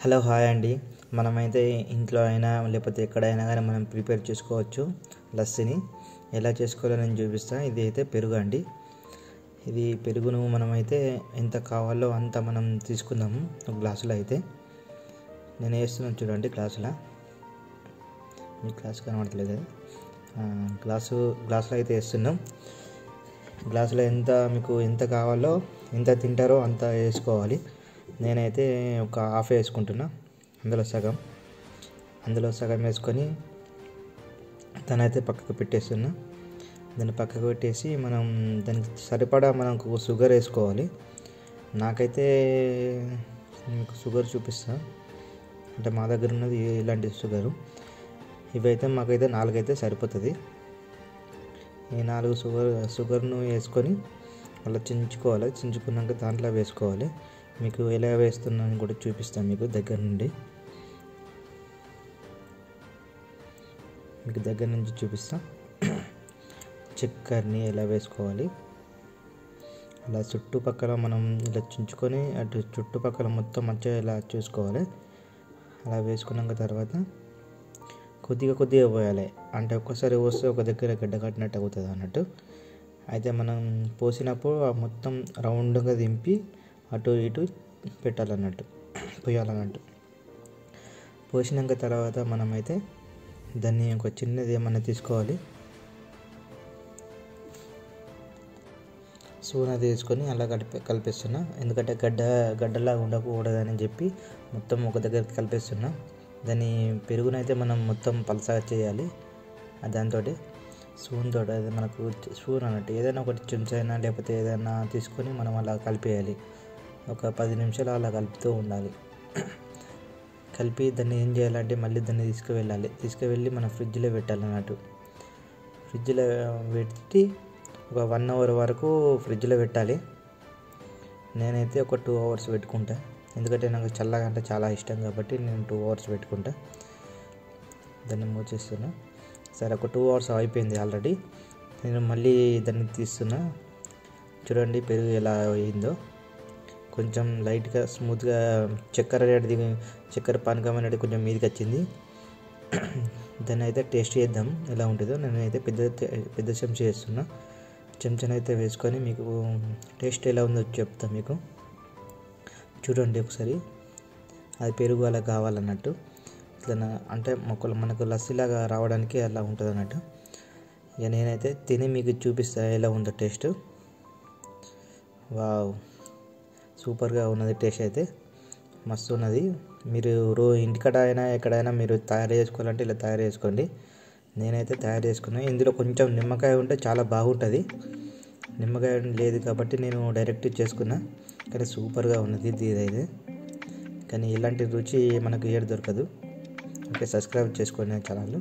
Hello hi అండి. మనమైతే ఇంట్లో అయినా లేకపోతే ఎక్కడైనా కానీ మనం ప్రిపేర్ చేసుకోవచ్చు లస్సీని. ఎలా చేసుకోవాలో నేను చూపిస్తాను. ఇది అయితే పెరుగు అండి. ఇది పెరుగును మనమైతే ఎంత కావాలో అంత మనం తీసుకుందాము. ఒక గ్లాసులో అయితే నేను వేస్తున్నాను చూడండి. గ్లాసులో మీ గ్లాస్ కనబడట్లేదు కదా, గ్లాసులో అయితే వేస్తున్నాం. గ్లాసులో మీకు ఎంత కావాలో ఎంత తింటారో అంత వేసుకోవాలి. నేనైతే ఒక హాఫ్ వేసుకుంటున్నా. అందులో సగం వేసుకొని దానైతే పక్కకు పెట్టేస్తున్నా. దాన్ని పక్కకు పెట్టేసి మనం దానికి సరిపడా మనకు షుగర్ వేసుకోవాలి. నాకైతే మీకు షుగర్ చూపిస్తా. అంటే మా దగ్గర ఉన్నది ఇలాంటి షుగరు. ఇవైతే మాకైతే 4 అయితే సరిపోతుంది. ఈ 4 షుగర్ను వేసుకొని అలా చించుకున్నాక దాంట్లో వేసుకోవాలి. మీకు ఎలా వేస్తున్నాను కూడా చూపిస్తాను. మీకు దగ్గర నుంచి చూపిస్తా. చక్కెరని ఎలా వేసుకోవాలి, అలా చుట్టుపక్కల మనం ఇలా చించుకొని అటు చుట్టుపక్కల మొత్తం మంచిగా ఇలా చూసుకోవాలి. అలా వేసుకున్నాక తర్వాత కొద్దిగా పోయాలి. అంటే ఒక్కసారి పోస్తే ఒక దగ్గర గడ్డ కట్టినట్టు అవుతుంది అన్నట్టు. అయితే మనం పోసినప్పుడు మొత్తం రౌండ్గా దింపి అటు ఇటు పోయాలన్నట్టు. పోసినాక తర్వాత మనమైతే దాన్ని ఒక చిన్నది ఏమన్నా తీసుకోవాలి. స్పూన్ అది వేసుకొని అలా కలిపేస్తున్నా. ఎందుకంటే గడ్డలాగా ఉండకూడదని చెప్పి మొత్తం ఒక దగ్గర కలిపేస్తున్నా. దాన్ని పెరుగునైతే మనం మొత్తం పలసగా చేయాలి. దాంతో స్పూన్ తోటి, అది మనకు స్పూన్ అన్నట్టు ఏదైనా ఒకటి చెంచా అయినా లేకపోతే ఏదైనా తీసుకొని మనం అలా కలిపేయాలి. ఒక 10 నిమిషాలు అలా కలుపుతూ ఉండాలి. కలిపి దాన్ని ఏం చేయాలంటే మళ్ళీ దాన్ని తీసుకువెళ్ళి మనం ఫ్రిడ్జ్లో పెట్టాలన్నట్టు. ఫ్రిడ్జ్లో పెట్టి ఒక 1 అవర్ వరకు ఫ్రిడ్జ్లో పెట్టాలి. నేనైతే ఒక 2 అవర్స్ పెట్టుకుంటా. ఎందుకంటే నాకు చల్లగా అంటే చాలా ఇష్టం కాబట్టి నేను 2 అవర్స్ పెట్టుకుంటా. దాన్ని మూసేస్తున్నా. సరే, ఒక 2 అవర్స్ అయిపోయింది ఆల్రెడీ. నేను మళ్ళీ దాన్ని తీస్తున్నా. చూడండి పెరుగు ఎలా అయిందో. కొంచెం లైట్గా స్మూత్గా చక్కెర పానకం అనేది కొంచెం మీదకి వచ్చింది. దాన్ని అయితే టేస్ట్ చేద్దాం ఎలా ఉంటుందో. నేనైతే పెద్ద చెంచా వేస్తున్నా. చెంచానైతే వేసుకొని మీకు టేస్ట్ ఎలా ఉందో చెప్తా మీకు. చూడండి ఒకసారి. అది పెరుగు అలా కావాలన్నట్టు. ఇట్లా అంటే మనకు లస్సీలాగా రావడానికి అలా ఉంటుంది అన్నట్టు. ఇక నేనైతే తిని మీకు చూపిస్తా ఎలా ఉందో టేస్ట్. వావ్, సూపర్గా ఉన్నది. టేస్ట్ అయితే మస్తు ఉన్నది. మీరు ఇంటికాడ అయినా ఎక్కడైనా మీరు తయారు చేసుకోవాలంటే ఇలా తయారు చేసుకోండి. నేనైతే తయారు చేసుకున్నాను. ఇందులో కొంచెం నిమ్మకాయ ఉంటే చాలా బాగుంటుంది. నిమ్మకాయ లేదు కాబట్టి నేను డైరెక్ట్ చేసుకున్నా. కానీ సూపర్గా ఉన్నది ఇదైతే. కానీ ఇలాంటి రుచి మనకు ఏడు దొరకదు. ఓకే, సబ్స్క్రైబ్ చేసుకోండి నా ఛానల్.